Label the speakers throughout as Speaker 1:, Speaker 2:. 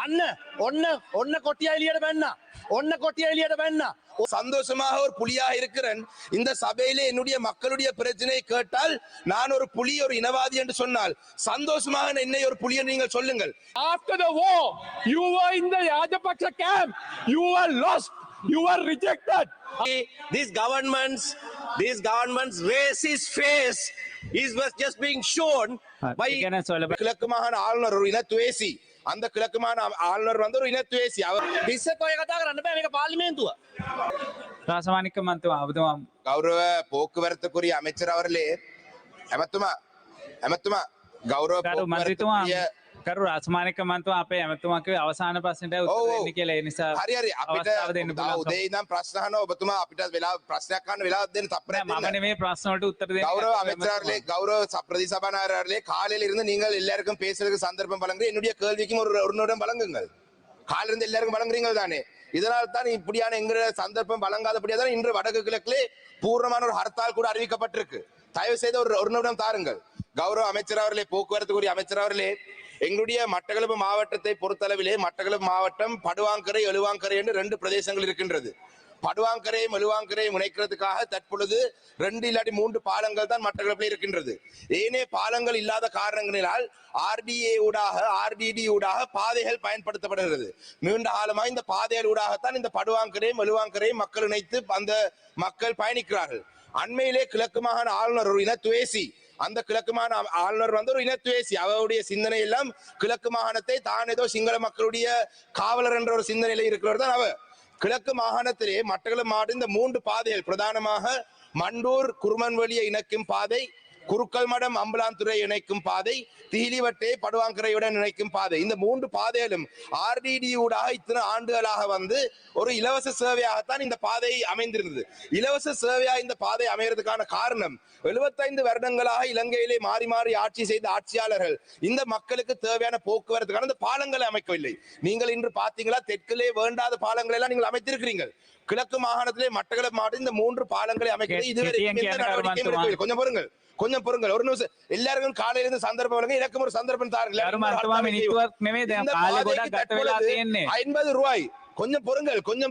Speaker 1: අන්න ඔන්න කොටිය එළියට බැන්නා. ඔන්න කොටිය එළියට බැන්නා.
Speaker 2: சந்தோஷமாக ஒரு புலியாக இருக்கிறேன். இந்த சபையிலே என்னுடைய மக்களுடைய பிரச்சனை கேட்டால் நான் ஒரு புலி ஒரு இனவாதி என்று சொன்னால் சந்தோஷமாக என்னை ஒரு புலி என்று நீங்கள் சொல்லுங்கள்.
Speaker 3: After the war, you were in the Rajapaksa camp. You were lost. You were rejected.
Speaker 1: This government's racist face was just being shown by
Speaker 2: கிழக்கு மாகாண ஆளுநர் ஒரு இனத்துவேசி. அந்த கிழக்கு மாகாண ஆளுநர் வந்து ஒரு இனத்துவேசி. அவர்
Speaker 1: පිස්සක් ඔය කතා කරන්න බෑ මේක පාර්ලිමේන්තුව.
Speaker 4: Rasamanickam මන්තුමා ඔබතුමා
Speaker 2: கௌரவ போக்குவரத்துக்குரிய அமைச்சர் அவர்களே ඇමතුමා ගෞරව போக்குவரத்துக்குரிய
Speaker 4: කරු Rasamanickam මන්තුමා අපේ ඇමතුමා කිව්වේ අවසාන ප්‍රශ්නෙට උත්තර දෙන්න කියලා. ඒ නිසා
Speaker 2: හරි අපිට
Speaker 4: දෙන්න පුළුවන්.
Speaker 2: උදේ ඉඳන් ප්‍රශ්න අහනවා. ඔබතුමා අපිට වෙලාව ප්‍රශ්නයක් අහන්න වෙලාවක් දෙන්න තප්පරයක්
Speaker 4: මම
Speaker 2: දෙන්න.
Speaker 4: නෙමෙයි ප්‍රශ්න වලට උත්තර දෙන්න.
Speaker 2: கௌரவ அமைச்சர்களே கௌரவ பிரதி சபாநாயகர்களே காலையில இருந்து நீங்கள் எல்லாருக்கும் பேசுறதுக்கு சந்தர்ப்பம் வழங்குங்க. என்னுடைய கேள்விக்கும் ஒரு நிமிடம் வழங்குங்கள். காலையில இருந்து எல்லாருக்கும் வழங்குறீங்க தானே. இதனால் தான் இப்படியான எங்க சந்தர்ப்பம் வழங்காதபடியா தான் இன்று வடக்கு கிழக்கிலே பூர்ணமான ஒரு ஹர்த்தால் கூட அறிவிக்கப்பட்டிருக்கு. தயவு செய்து ஒரு நிமிடம் தாருங்கள். கௌரவ அமைச்சர் அவர்களே போக்குவரத்துக்குரிய அமைச்சர் அவர்களே எங்களுடைய மட்டக்களப்பு மாவட்டத்தை பொறுத்தளவிலே மட்டக்களப்பு மாவட்டம் படுவாங்கரை எழுவாங்கரை என்று 2 பிரதேசங்கள் இருக்கின்றது. படுவாங்கரையும் எழுவாங்கரையும் இணைக்கிறதுக்காக தற்பொழுது 2 இல்லாட்டி 3 பாலங்கள் தான் மட்டக்களப்பில் இருக்கின்றது. ஏனே பாலங்கள் இல்லாத காரணங்களினால் RDD ஊடாக பாதைகள் பயன்படுத்தப்படுகிறது. நீண்ட காலமாக இந்த பாதைகள் ஊடாகத்தான் இந்த படுவாங்கரையும் எழுவாங்கரையும் மக்கள் இணைத்து அந்த மக்கள் பயணிக்கிறார்கள். அண்மையிலே கிழக்கு மாகாண ஆளுநர் ஒரு இனத்துவேசி. அந்த கிழக்கு மாகாண ஆளுநர் வந்து ஒரு இனத்துவேசி. அவருடைய சிந்தனை எல்லாம் கிழக்கு மாகாணத்தை தான் ஏதோ சிங்கள மக்களுடைய காவலர் என்ற ஒரு சிந்தனையில இருக்கிறவர் தான் அவர். கிழக்கு மாகாணத்திலே மட்டக்களப்பு மாவட்டம் இந்த 3 பாதைகள் பிரதானமாக மண்டூர் குருமன்வெளியை இணைக்கும் பாதை, குருக்கல் மடம் அம்பலாந்துறை இணைக்கும் பாதை, திகிலிவட்டை படுவாங்கரையுடன் இணைக்கும் பாதை. இந்த 3 பாதைகளும் RDD ஊடாக இத்தனை ஆண்டுகளாக வந்து ஒரு இலவச சேவையாகத்தான் இந்த பாதை அமைந்திருந்தது. இலவச சேவையா இந்த பாதை அமைகிறதுக்கான காரணம் 75 வருடங்களாக இலங்கையிலே மாறி மாறி ஆட்சி செய்த ஆட்சியாளர்கள் இந்த மக்களுக்கு தேவையான போக்குவரத்துக்கான இந்த பாலங்களை அமைக்கவில்லை. நீங்கள் இன்று பார்த்தீங்களா தெற்கிலே வேண்டாத பாலங்களை எல்லாம் நீங்கள் அமைத்திருக்கிறீர்கள். கிழக்கு மாகாணத்திலே மட்டக்களப்பு மாவட்டம் இந்த 3 பாலங்களை அமைக்கிறது இதுவரை கொஞ்சம் பொறுங்கள் ஒரு நிமிஷம். எல்லாருக்கும் காலையில இருந்து சந்தர்ப்பம் வழங்க எனக்கும் ஒரு சந்தர்ப்பம் தாருங்கள். 50 ரூபாய் கொஞ்சம்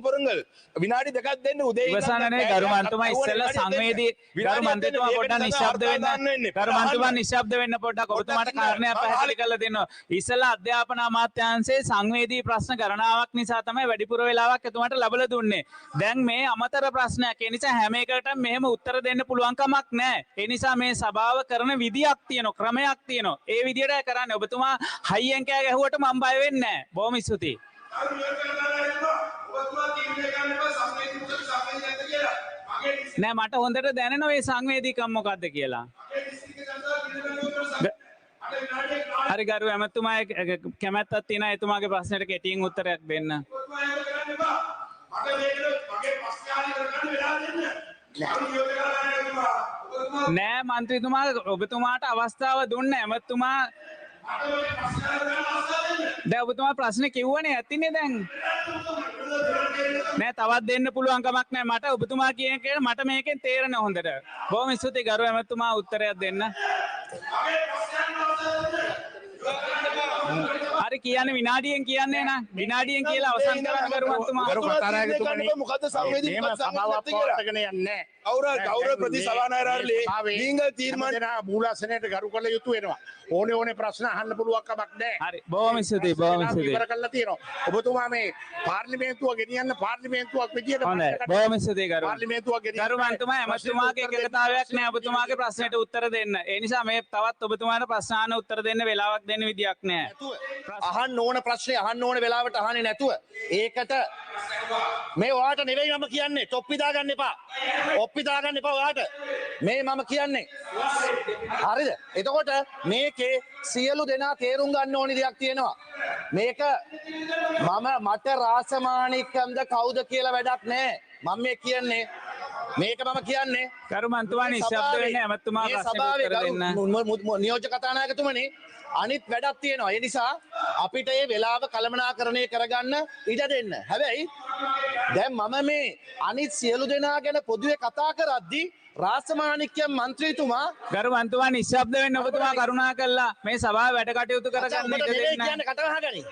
Speaker 2: பொறுங்கள் විනාඩි දෙකක් දෙන්න උදේ
Speaker 4: ඉවසන්නනේ ගරු මන්තුමා ඉස්සෙල්ලා සංවේදී ගරු මන්ත්‍රීතුමා පොඩ්ඩක් නිශ්ශබ්ද වෙන්න. ගරු මන්ත්‍රීතුමා නිශ්ශබ්ද වෙන්න පොඩ්ඩක්. ඔබතුමාට කාරණයක් පැහැදිලි කරලා දෙන්න. ඉස්සෙල්ලා අධ්‍යාපන අමාත්‍යාංශයේ සංවේදී ප්‍රශ්න ගණනාවක් නිසා තමයි වැඩිපුර වෙලාවක් එතුමාට ලැබලා දුන්නේ. දැන් මේ අමතර ප්‍රශ්නයක්. ඒ නිසා හැම එකකටම මෙහෙම උත්තර දෙන්න පුළුවන් කමක් නැහැ. ඒ නිසා මේ සභාව කරන විදියක් තියෙනවා, ක්‍රමයක් තියෙනවා. ඒ විදියට කරන්නේ. ඔබතුමා හයියෙන් කෑ ගැහුවට මම බය වෙන්නේ නැහැ. බොහොම ස්තුතියි. නෑ මට හොඳට දැනෙනවා මේ සංවේදීකම් මොකක්ද කියලා. හරි ගරු ඇමතුමා කැමැත්තක් තියෙනවා එතුමාගේ ප්‍රශ්නෙට කෙටියෙන් උත්තරයක් දෙන්න. නෑ මන්ත්‍රීතුමා ඔබතුමාට අවස්ථාව දුන්නේ ඇමතුමා දැන් ඔබතුමා ප්‍රශ්නේ කිව්වනේ ඇතිනේ දැන් නෑ තවත් දෙන්න පුළුවන් කමක් නෑ මට ඔබතුමා කියන එක මට මේකෙන් තේරෙනවා හොඳට. බොහොම ස්තුතියි ගරු ඇමතුමා උත්තරයක් දෙන්න. හරි කියන්නේ විනාඩියෙන් කියන්නේ නා විනාඩියෙන් කියලා අවසන් කරන්න ගරු මන්තුමා.
Speaker 2: ගරු කතානායකතුමනි මොකද්ද සංවේදී සමාවප්පවටගෙන යන්නේ ගෞරව ප්‍රති සභානායකයන්ලේ நீங்கள் තීර්මාන මූලාසනයට ගරු කළ යුතු වෙනවා. ඕනේ ප්‍රශ්න අහන්න පුළුවන් කමක් නැහැ.
Speaker 4: හරි බොහොම ස්තුතියි බොහොම ස්තුතියි.
Speaker 2: ඉවර කළා තියෙනවා. ඔබතුමා මේ පාර්ලිමේන්තුව ගෙනියන්න පාර්ලිමේන්තුවක් විදියට
Speaker 4: බොහොම ස්තුතියි ගරු.
Speaker 2: පාර්ලිමේන්තුවක් ගෙනියන්න
Speaker 4: ගරු මන්තුමා ඇමතුමාගේ එකගතාවයක් නෑ ඔබතුමාගේ ප්‍රශ්නෙට උත්තර දෙන්න. ඒ නිසා මේ තවත් ඔබතුමාට ප්‍රශ්න අහන්න උත්තර දෙන්න වෙලාවක් දෙන්න විදියක් නෑ.
Speaker 1: අහන්න ඕන ප්‍රශ්නේ අහන්න ඕන වෙලාවට අහන්නේ නැතුව ඒකට මේ ඔයාට නෙවෙයි මම කියන්නේ තොප්පි දාගන්න එපා. ඔප්පි දාගන්න එපා ඔයාට. මේ මම කියන්නේ. හරිද? එතකොට මේකේ සියලු දෙනා තේරුම් ගන්න ඕනි දෙයක් තියෙනවා. මේක මට රාසමානික්කම්ද කවුද කියලා වැඩක් නැහැ. මම මේ කියන්නේ මේක මම කියන්නේ
Speaker 4: ගරු මන්තුමා නිශ්ශබ්ද වෙන්න ඇමතුමා
Speaker 1: මේ
Speaker 4: ප්‍රශ්නයට
Speaker 1: සභාවේ
Speaker 4: උත්තර දෙන්න.
Speaker 1: නියෝජ්‍ය කතානායකතුමනි අනිත් වැඩක් තියෙනවා. ඒ නිසා අපිට මේ වෙලාව කළමනාකරණය කරගන්න ඉඩ දෙන්න. හැබැයි දැන් මම මේ අනිත් සියලු දෙනා ගැන පොදුවේ කතා කරද්දී රාසමානික්‍යම් මන්ත්‍රීතුමා
Speaker 4: ගරු මන්තුමා නිශ්ශබ්ද වෙන්න ඔබතුමා කරුණා කළා මේ සභාව වැඩ කටයුතු කරගන්න ඉඩ දෙන්න.
Speaker 1: කියන්නේ කතා අහගනි.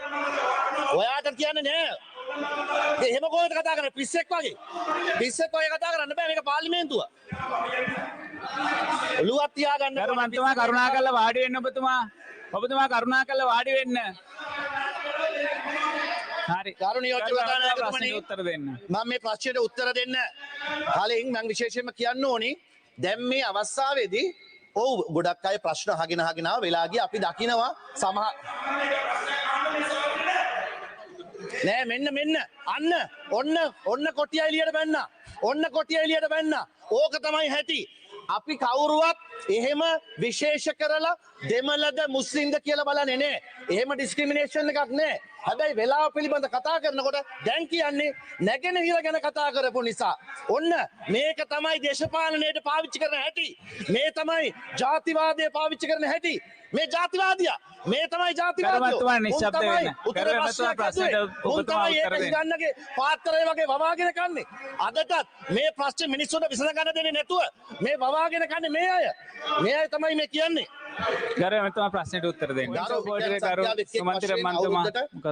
Speaker 1: ඔයාට කියන්නේ නෑ. එහෙම කොහෙද කතා කරන්නේ? පිස්සෙක් වගේ. පිස්සෙක් වගේ කතා කරන්න බෑ මේක පාර්ලිමේන්තුව. ඔළුවක් තියාගන්න.
Speaker 4: ගරු මන්තුමා කරුණා කළා වාඩි වෙන්න ඔබතුමා. ඔබතුමා කරුණා කළා වාඩි වෙන්න. හරි.
Speaker 1: ගරු නියෝජ්‍ය කතානායකතුමනි
Speaker 4: ප්‍රශ්නෙට උත්තර දෙන්න.
Speaker 1: මම මේ ප්‍රශ්නෙට උත්තර දෙන්න කලින් මම විශේෂයෙන්ම කියන්න ඕනි දැන් මේ අවස්ථාවේදී ඔව් ගොඩක් අය ප්‍රශ්න අහගෙන වෙලා ගියා අපි දකිනවා සමහර නෑ මෙන්න අන්න ඔන්න කොටිය එළියට බැන්නා. ඔන්න කොටිය එළියට බැන්නා. ඕක තමයි හැටි. අපි කවුරුවත් එහෙම විශේෂ කරලා දෙමළද මුස්ලිම්ද කියලා බලන්නේ නෑ. එහෙම ඩිස්ක්‍රිමිනේෂන් එකක් නෑ. හැබැයි වෙලාව පිළිබඳ කතා කරනකොට දැන් කියන්නේ නැගෙනහිර ගැන කතා කරපු නිසා. ඔන්න මේක තමයි දේශපාලනයට පාවිච්චි කරන හැටි. මේ තමයි ජාතිවාදය පාවිච්චි කරන හැටි. මේ ජාතිවාදියා මේ තමයි ජාතිවාදියා.
Speaker 4: නිශ්ශබ්ද වෙන්න.
Speaker 1: උත්තර ප්‍රශ්නයට ඔබතුමා උත්තර දෙන්න. ගන්නගේ පාත්‍රය වගේ වවාගෙන කන්නේ. අදටත් මේ ප්‍රශ්නේ මිනිස්සුන්ට විසඳ ගන්න දෙන්නේ නැතුව මේ වවාගෙන කන්නේ මේ අය. මේ අය තමයි මේ කියන්නේ.
Speaker 4: ගරු එමෙතුමා ප්‍රශ්නෙට උත්තර දෙන්න. සුමන්තිර මන්තුමා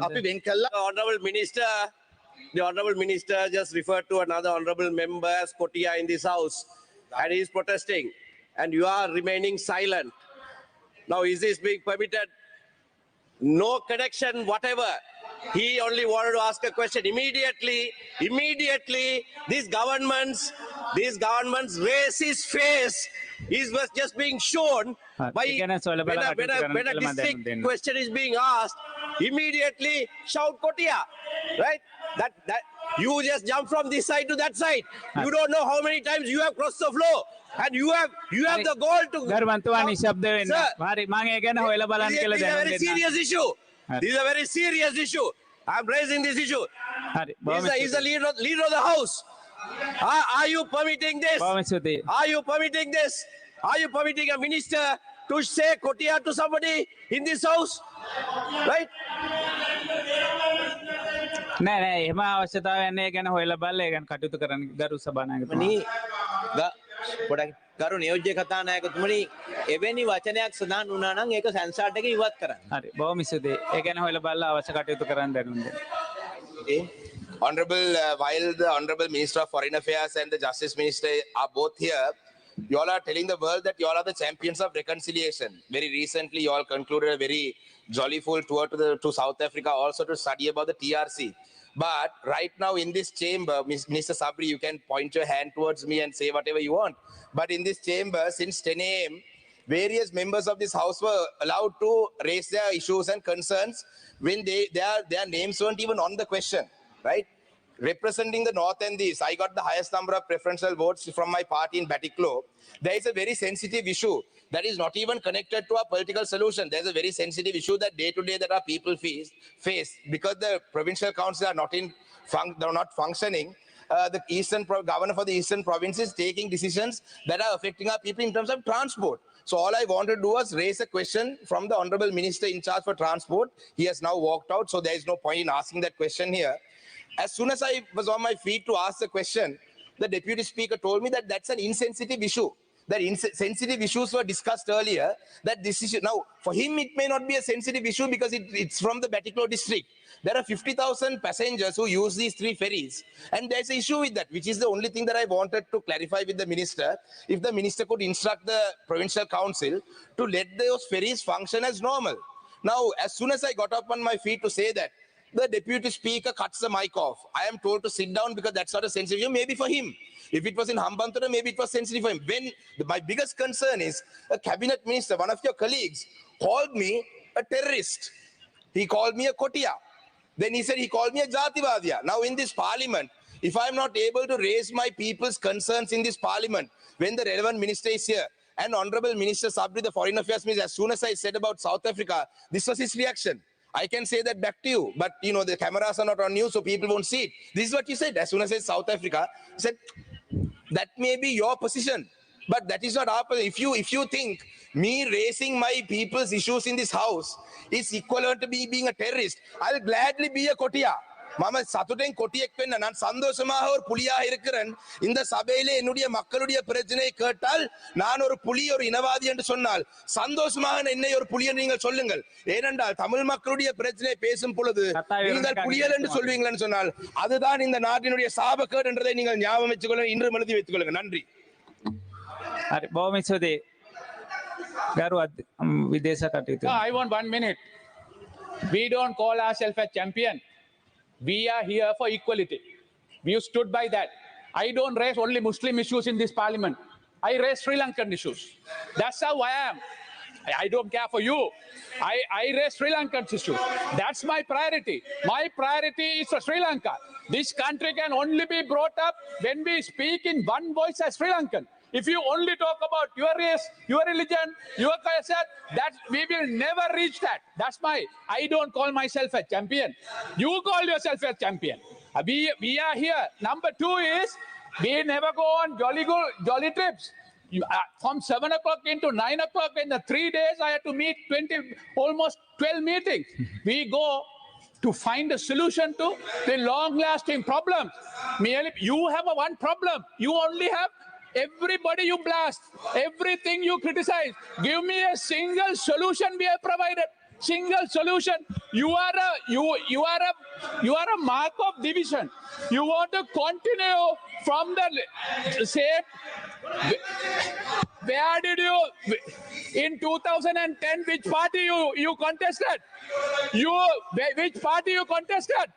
Speaker 1: අපි වෙන් කළා.
Speaker 5: The Honorable Minister just referred to another Honorable Member as Kotia in this House and he is protesting and you are remaining silent. Now is this being permitted? No connection whatever. He only wanted to ask a question. Immediately this government's racist face was just being shown by when a district question is being asked. Immediately shout Kotia, right? That you just jump from this side to that side. You don't know how many times you have crossed the floor, and you have the goal to.
Speaker 4: ගරු මන්තුමා නිශ්ශබ්ද වෙන්න. හරි මම ඒ ගැන හොයලා බලන්න කියලා
Speaker 5: This is a
Speaker 4: දැනුම්
Speaker 5: very
Speaker 4: දෙන්න.
Speaker 5: serious issue. This is a very serious issue. I'm raising this issue.
Speaker 4: හරි
Speaker 5: He's the leader of the house. Are you permitting this?
Speaker 4: බොහොම ස්තුතියි.
Speaker 5: Are you permitting this? Are you permitting a minister to say Kotia to somebody in this house? Right?
Speaker 4: නෑ එහෙම අවශ්‍යතාවයක් නැහැ. ඒ ගැන හොයලා බලලා ඒ ගැන කටයුතු කරන්න ගරු සභානායකතුමනි.
Speaker 6: ගොඩක් ගරු නියෝජ්‍ය කතානායකතුමනි එවැනි වචනයක් සඳහන් වුණා නම් ඒක සෙන්සාර්ඩ් එකේ ඉවත් කරන්න.
Speaker 4: හරි බොහොම ස්තුතියි. ඒ ගැන හොයලා බලලා අවශ්‍ය කටයුතු කරන්න දැනුම් දෙන්න.
Speaker 2: Honorable, while the Honorable Minister of Foreign Affairs and the Justice Minister are both here, you all are telling the world that you all are the champions of reconciliation. Very recently, you all concluded a very jollyful tour to South Africa, also to study about the TRC. But right now in this chamber, Minister Sabri, you can point your hand towards me and say whatever you want. But in this chamber, since 10 a.m., various members of this house were allowed to raise their issues and concerns when their names weren't even on the question, right? Representing the North and the East, I got the highest number of preferential votes from my party in Batiklo. There is a very sensitive issue that is not even connected to a political solution. There's a very sensitive issue that day to day that our people face because the provincial councils are not functioning. The governor for the eastern province is taking decisions that are affecting our people in terms of transport. So all I wanted to do was raise a question from the Honorable Minister in charge for transport. He has now walked out, so there is no point in asking that question here. As soon as I was on my feet to ask the question, the Deputy Speaker told me that that's an insensitive issue. That sensitive issues were discussed earlier. That this issue now for him it may not be a sensitive issue because it's from the Batiklo district. There are 50,000 passengers who use these 3 ferries, and there's an issue with that, which is the only thing that I wanted to clarify with the minister. If the minister could instruct the provincial council to let those ferries function as normal. Now, as soon as I got up on my feet to say that, the Deputy Speaker cuts the mic off. I am told to sit down because that's not a sensitive issue. Maybe for him. If it was in Hambantota, maybe it was sensitive for him. My biggest concern is a cabinet minister, one of your colleagues, called me a terrorist. He called me a Kotia. Then he said he called me a Jativadia. Now in this parliament, if I'm not able to raise my people's concerns in this parliament, when the relevant minister is here, and Honorable Minister Sabri, the Foreign Affairs Minister, as soon as I said about South Africa, this was his reaction. I can say that back to you, but you know, the cameras are not on you, so people won't see it. This is what you said. As soon as I said South Africa, he said, that may be your position, but that is not our position. If you think me raising my people's issues in this house is equivalent to me being a terrorist, I'll gladly be a kotiya. மம சத்துடன் கொட்டியக் பெண்ண நான் சந்தோஷமாக ஒரு புலியாக இருக்கிறேன். இந்த சபையிலே என்னுடைய மக்களுடைய பிரச்சனை கேட்டால் நான் ஒரு புலி ஒரு இனவாதி என்று சொன்னால் சந்தோஷமாக என்னை ஒரு புலி என்று நீங்கள் சொல்லுங்கள். ஏனென்றால் தமிழ் மக்களுடைய பிரச்சனை பேசும் பொழுது நீங்கள் புலிகள் என்று சொல்வீங்களன்னு சொன்னால் அதுதான் இந்த நாட்டினுடைய சாபக்கேடு என்றதை நீங்கள் ஞாபகம் வச்சுக் கொள்ள இன்று எழுதி வைத்துக் கொள்ளுங்கள். நன்றி.
Speaker 4: හරි බොහොම ස්තුතියි ගරු විදේශ කටයුතු.
Speaker 3: I want 1 minute. We don't call ourselves a champion. We are here for equality. We stood by that. I don't raise only Muslim issues in this parliament. I raise Sri Lankan issues. That's how I am. I don't care for you. I raise Sri Lankan issues. That's my priority. My priority is for Sri Lanka. This country can only be brought up when we speak in one voice as Sri Lankan. If you only talk about your race, your religion, your culture, that we will never reach that. That's my, I don't call myself a champion. You call yourself a champion. We are here. Number 2 is, we never go on jolly trips. From 7 o'clock into 9 o'clock in the 3 days, I had to meet almost 12 meetings. We go to find a solution to the long-lasting problems. Merely, you have one problem. You only have everybody you blast, everything you criticize. Give me a single solution we have provided. Single solution. You are a mark of division. You want to continue from the same. Where did you in 2010? Which party you contested? Which party you contested?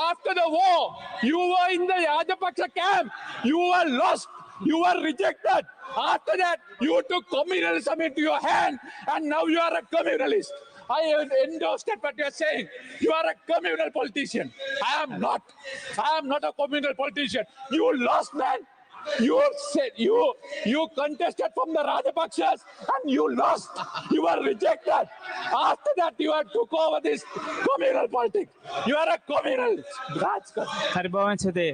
Speaker 3: After the war, you were in the Rajapaksa camp. You were lost. You were rejected. After that, you took communalism into your hand, and now you are a communalist. I endorse that what you are saying. You are a communal politician. I am not. I am not a communal politician. You lost, man. You said you contested from the Rajapaksas and you lost. You were rejected. After that, you took over this communal politics. You are a communalist.
Speaker 4: හරි බොහොම ස්තුතියි